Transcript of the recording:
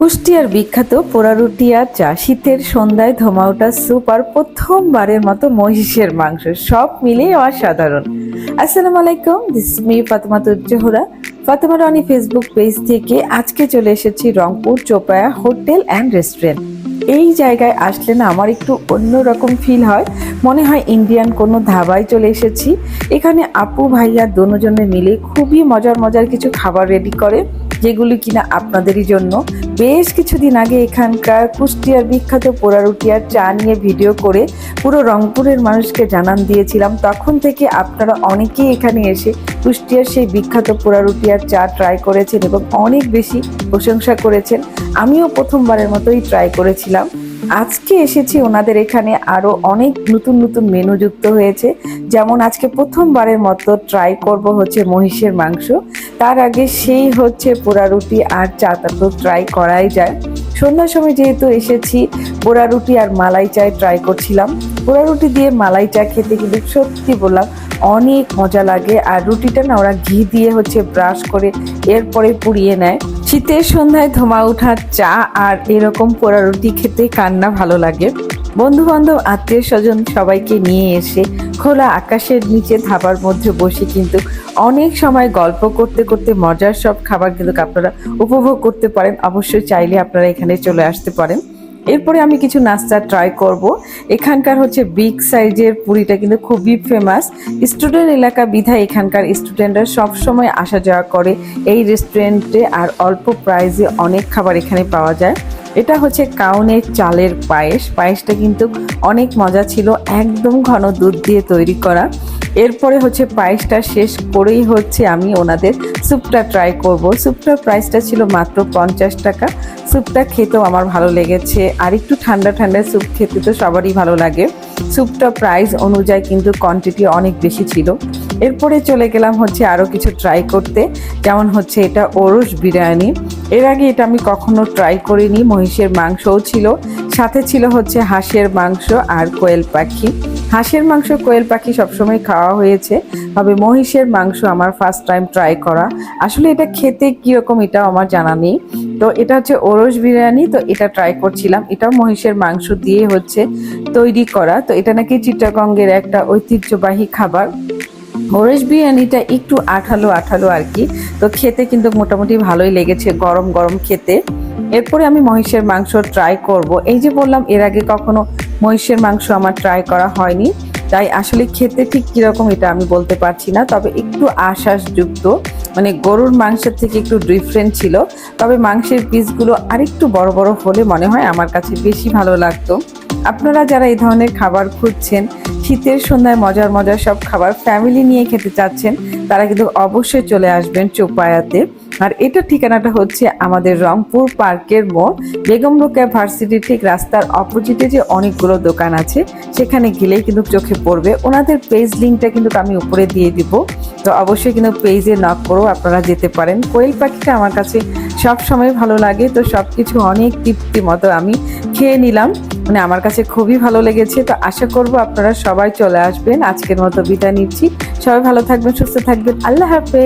কুষ্টিয়ার বিখ্যাত পোড়া রুটি আর চা, শীতের সন্ধ্যায় ধোঁয়া স্যুপ আর প্রথমবারের মতো মহিষের মাংস, সব মিলিয়ে অসাধারণ। আসসালামু আলাইকুম, this is me Fatema Zohra, Fatema Roni Facebook page থেকে। আজকে চলে এসেছি রংপুর চোপায়া হোটেল অ্যান্ড রেস্টুরেন্ট। এই জায়গায় আসলে না আমার একটু অন্যরকম ফিল হয়, মনে হয় ইন্ডিয়ান কোনো ধাবায় চলে এসেছি। এখানে আপু ভাইয়া দুজনে মিলে খুবই মজার মজার কিছু খাবার রেডি করে, যেগুলি কিনা আপনাদেরই জন্য। বেশ কিছুদিন আগে এখানকার কুষ্টিয়ার বিখ্যাত পোড়া রুটি আর চা নিয়ে ভিডিও করে পুরো রংপুরের মানুষকে জানান দিয়েছিলাম। তখন থেকে আপনারা অনেকেই এখানে এসে কুষ্টিয়ার সেই বিখ্যাত পোড়া রুটি আর চা ট্রাই করেছেন এবং অনেক বেশি প্রশংসা করেছেন। আমিও প্রথমবারের মতোই ট্রাই করেছিলাম। আজকে এসেছি ওনাদের এখানে, আরও অনেক নতুন নতুন মেনু যুক্ত হয়েছে। যেমন আজকে প্রথমবারের মতো ট্রাই করব হচ্ছে মহিষের মাংস। তার আগে সেই হচ্ছে পোড়া রুটি আর চাটা তো ট্রাই করাই যায়। সন্ধ্যার সময় যেহেতু এসেছি, পোড়া রুটি আর মালাই চায় ট্রাই করছিলাম। পোড়া রুটি দিয়ে মালাই চা খেতে কিন্তু সত্যি বললাম অনেক মজা লাগে। আর রুটিটা না ওরা ঘি দিয়ে হচ্ছে ব্রাশ করে এরপরে পুড়িয়ে নেয়। শীতের সন্ধ্যায় ধোঁয়া ওঠা চা আর এরকম পোড়া রুটি খেতে কান্না ভালো লাগে। বন্ধু বান্ধব আত্মীয় স্বজন সবাইকে নিয়ে এসে খোলা আকাশের নিচে ধাবার মধ্যে বসে কিন্তু অনেক সময় গল্প করতে করতে মজার সব খাবার কিন্তু আপনারা উপভোগ করতে পারেন। অবশ্যই চাইলে আপনারা এখানে চলে আসতে পারেন। এরপরে আমি কিছু নাস্তা ট্রাই করব। এখানকার হচ্ছে বিগ সাইজের পুরিটা কিন্তু খুবই ফেমাস। স্টুডেন্ট এলাকা বিধায় এখানকার স্টুডেন্টরা সবসময় আসা যাওয়া করে এই রেস্টুরেন্টে, আর অল্প প্রাইসে অনেক খাবার এখানে পাওয়া যায়। এটা হচ্ছে কাউনের চালের পায়েস। পায়েসটা কিন্তু অনেক মজা ছিল, একদম ঘন দুধ দিয়ে তৈরি করা। এরপরে হচ্ছে পায়েসটা শেষ করেই হচ্ছে আমি ওনাদের স্যুপটা ট্রাই করব। স্যুপটার প্রাইসটা ছিল মাত্র 50 টাকা। স্যুপটা খেতেও আমার ভালো লেগেছে, আর একটু ঠান্ডা ঠান্ডা স্যুপ খেতে তো সবারই ভালো লাগে। স্যুপটা প্রাইস অনুযায়ী কিন্তু কোয়ান্টিটি অনেক বেশি ছিল। এরপরে চলে গেলাম হচ্ছে আরও কিছু ট্রাই করতে, যেমন হচ্ছে এটা ওরস বিরিয়ানি। এর আগে এটা আমি কখনো ট্রাই করিনি। মহিষের মাংসও ছিল, সাথে ছিল হচ্ছে হাঁসের মাংস আর কোয়েল পাখি। হাঁসের মাংস কোয়েল পাখি সবসময় খাওয়া হয়েছে, তবে মহিষের মাংস আমার ফার্স্ট টাইম ট্রাই করা। আসলে এটা খেতে কীরকম এটাও আমার জানা নেই। তো এটা হচ্ছে ওরস বিরিয়ানি, তো এটা ট্রাই করছিলাম। এটাও মহিষের মাংস দিয়ে হচ্ছে তৈরি করা। তো এটা নাকি চিটাগংয়ের একটা ঐতিহ্যবাহী খাবার। ওরস বিরিয়ানিটা একটু আঠালো আঠালো আর কি, তো খেতে কিন্তু মোটামুটি ভালোই লেগেছে, গরম গরম খেতে। এরপরে আমি মহিষের মাংস ট্রাই করব। এই যে বললাম এর আগে কখনো মহিষের মাংস আমার ট্রাই করা হয়নি, তাই আসলে খেতে ঠিক কীরকম এটা আমি বলতে পারছি না। তবে একটু আশ্বাসযুক্ত, মানে গরুর মাংসের থেকে একটু ডিফারেন্ট ছিল। তবে মাংসের পিসগুলো আরেকটু বড় বড় হলে মনে হয় আমার কাছে বেশি ভালো লাগতো। আপনারা যারা এই ধরনের খাবার খুঁজছেন, শীতের সন্ধ্যায় মজার মজার সব খাবার ফ্যামিলি নিয়ে খেতে চাচ্ছেন, তারা কিন্তু অবশ্যই চলে আসবেন চোপায়াতে। আর এটা ঠিকানাটা হচ্ছে আমাদের রংপুর পার্কের মোড়, বেগম রোকেয়া ভার্সিটি ঠিক রাস্তার অপোজিটে যে অনেকগুলো দোকান আছে সেখানে গেলেই কিন্তু চোখে পড়বে। ওনাদের পেজ লিঙ্কটা কিন্তু আমি উপরে দিয়ে দিব, তো অবশ্যই কিন্তু পেজে নক করেও আপনারা যেতে পারেন। কোয়েল পাখিটা আমার কাছে সব সময় ভালো লাগে, তো সব কিছু অনেক তৃপ্তি মতো আমি খেয়ে নিলাম, মানে আমার কাছে খুবই ভালো লেগেছে। তো আশা করব আপনারা সবাই চলে আসবেন। আজকের মতো বিদায় নিচ্ছি, সবাই ভালো থাকবেন, সুস্থ থাকবেন, আল্লাহ হাফেজ।